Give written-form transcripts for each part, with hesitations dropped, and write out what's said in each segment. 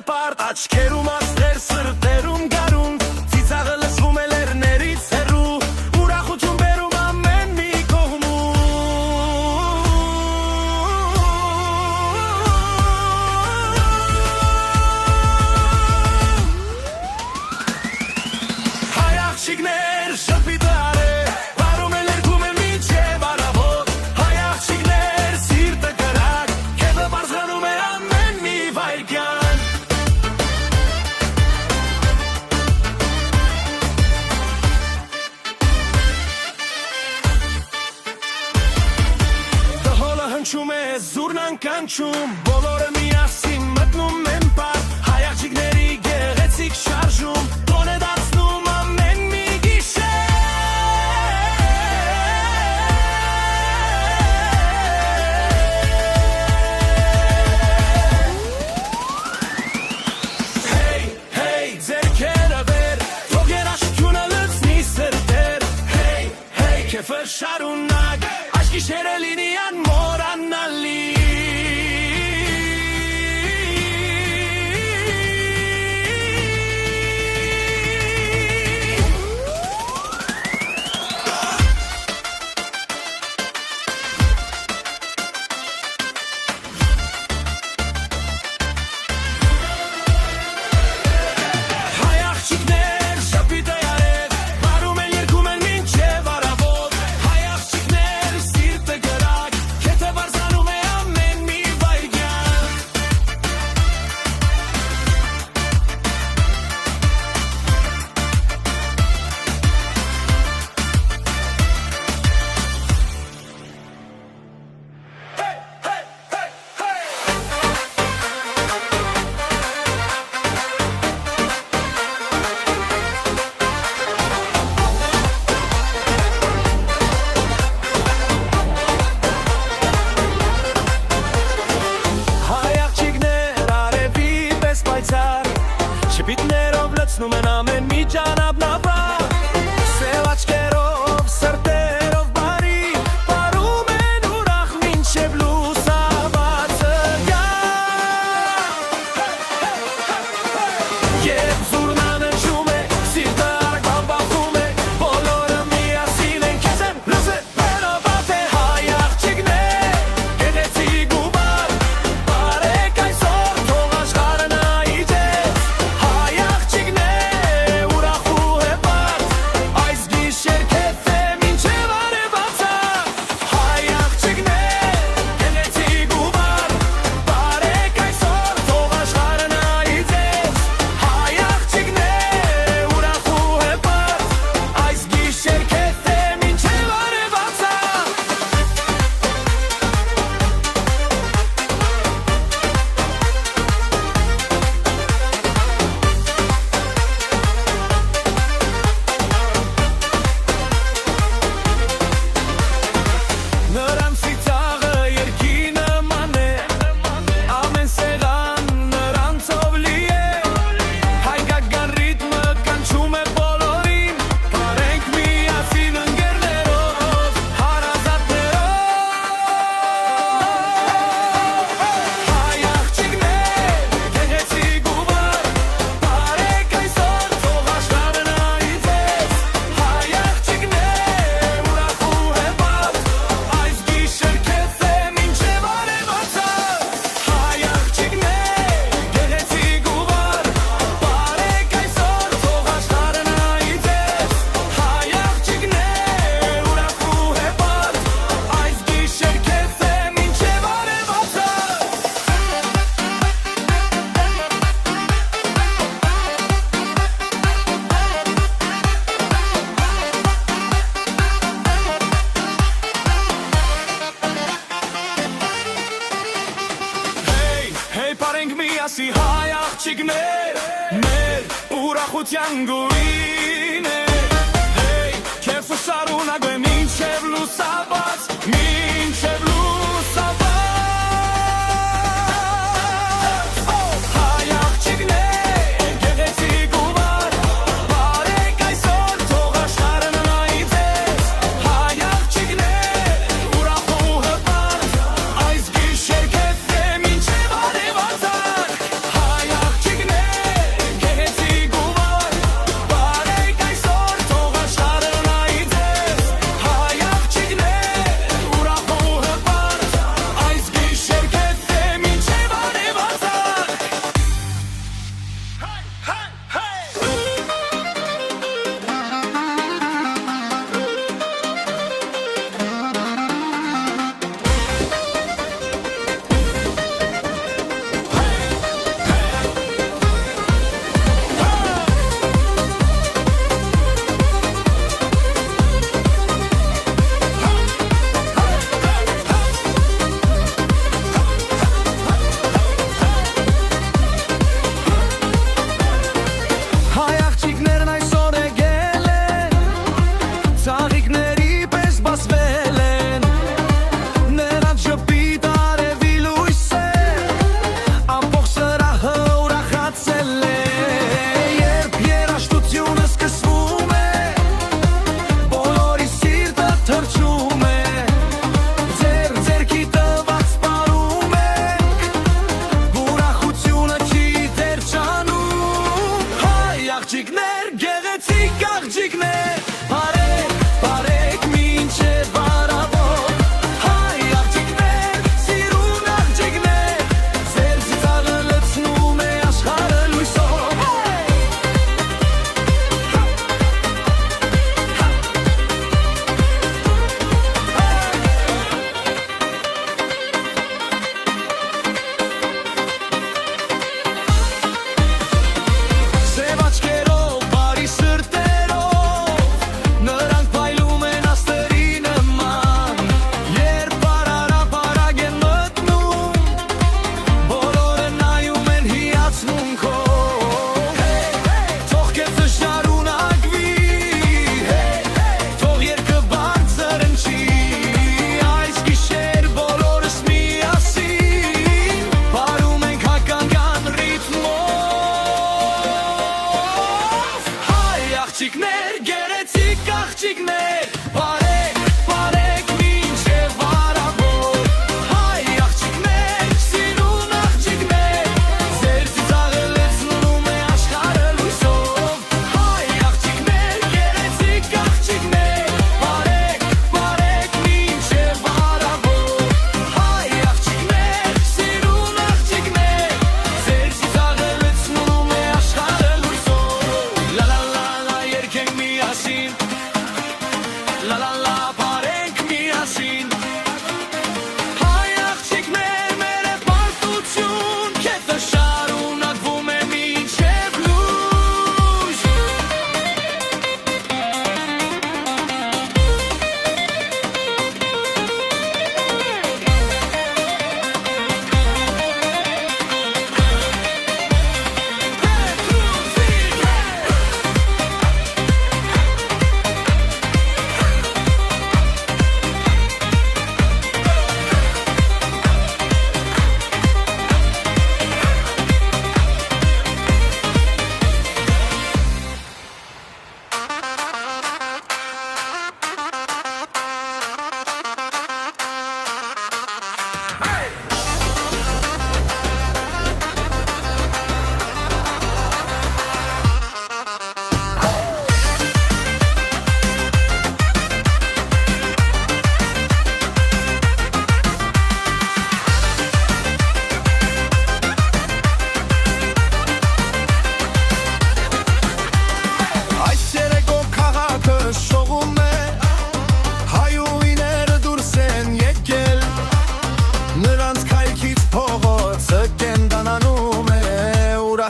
ճանապարհ աչքերում աստղեր սրտերում գարուն ծիծաղը լսվում է լեռներից հեռու ուրախություն բերում ամեն մի կողմում հայ աղջիկներ շփիթը արել բարում են երգում են մինչև առավոտ հայ աղջիկներ սիրտը կրակ քեզը բարձրանում է ամեն մի վայրկյան դհոլը հնչում է զուռնան կանչում բոլորը միասին մտնում են պարկ հայ աղջիկների գեղեցիկ շարժում տոն է դարձնում ամեն մի Hey, hey, ձերքերը վեր, թող երաժշտությունը լցնի սրտեր Hey, hey, քեֆը շարունակ, այս գիշերը լինի անմոռանալի Հայ աղջիկներ շփիթը արել բարում են երգում են մինչև առավոտ հայ աղջիկներ սիրտը կրակ քեզը բարձրանում է ամեն մի վայրկյան Հայ աղջիկներ արևի պես պայծառ շփիթներով լցնում են ամեն մի ճանապարհ սև աչքերով սրտերով բարի պարում են ուրախ մինչև լուսաբացը գա Երբ զուռնան հնչում է սիրտը արագ բաբախում է բոլորը միասին են քեզ են լսել վերաբաց է հայ աղջիկներ գեղեցիկ ու բար բարեք այսօր թող աշխարհը նայի ձեզ հայ աղջիկներ ուրախ ու հպարտ այս գիշեր քեզ է մինչև արևածը հայ աղջիկներ գեղեցիկ ու բար բարեք այսօր թող աշխարհը նայի ձեզ հայ աղջիկներ ուրախ ու հպարտ այս գիշեր քեզ է մինչև արևածը Նրանց ծիծաղը երկի նման է ամեն սեղան նրանցով լի է հայկական ռիթմը կանչում է բոլորին բարենք միասին ընկերներով հարազատներով հայ աղջիկներ գեղեցիկ ու բար բարեք այսօր թող աշխարհը նայի ձեզ հայ աղջիկներ ուրախ ու հպարտ այս գիշեր քեզ է մինչև արևածը հայ աղջիկներ գեղեցիկ ու բար բարեք այսօր թող աշխարհը նայի ձեզ հայ աղջիկներ ուրախ ու հպարտ այս գիշեր քեզ է մինչև արևածը Hey, hey, parենք միասին հայ աղջիկներ մեր ուրախության գույն է Hey, քեֆը շարունակ է մինչև լուսաբաց մինչև լուսաբաց Հայ աղջիկներ գեղեցիկ ու բար բարեք այսօր թող աշխարհը նայի ձեզ հայ աղջիկներ ուրախ ու հպարտ այս գիշեր քեզ է մինչև արևածը հայ աղջիկներ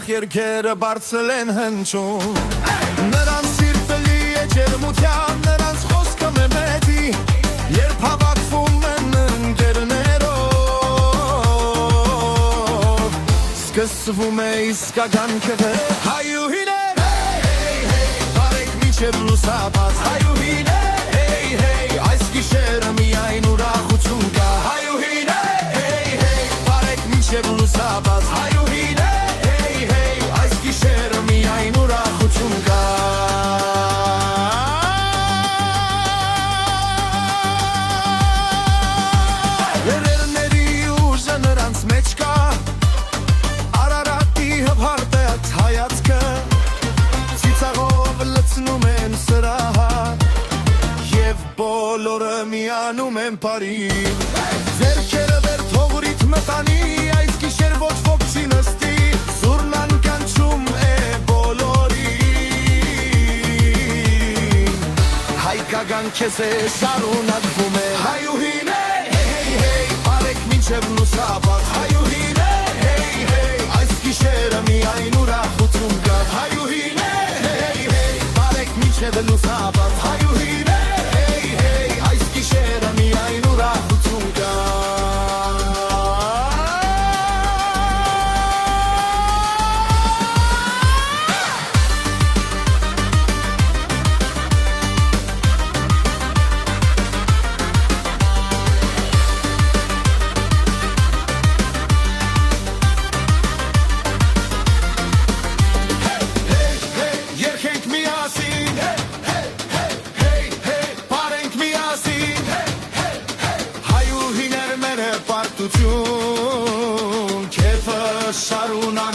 ուրախ երկերը բարձր են հնչում Նրանց սիրտը լի է ջերմության Նրանց խոսքը մեմեդի Երբ հավաքվում են ընկերներով Սկսվում է իսկական քվե Հայուհիներ Բարեք մինչև լուսաբաց Հայուհիներ Այս գիշերը միայն ուրախություն կա Հայուհիներ Բարեք մինչև լուսաբաց Հայուհիներ Այս գիշերը միայն ուրախություն կա Երերների ուժը նրանց մեջ կա Արարատի հվհարտետ հայացքը Ծիծաղով լցնում են սրահ Եվ բոլորը միանում են պարին Ձերքերը վեր թողրիտ մտանի Այս գիշեր ոչ ոք չի նստի Զուրնան կանչում է բոլորին Հայկական քեզ է շարունակվում է Հայուհիներ Բարեք մինչև լուսաբաց Հայուհիներ Այս գիշերը միայն ուրախություն կա Հայուհիներ Բարեք մինչև լուսաբաց Հայուհիներ Այս գիշերը միայն ուրախություն կա Երկենք միասին Բարենք միասին Հայուհիներ մեր է պարտություն Քեֆը շարունակ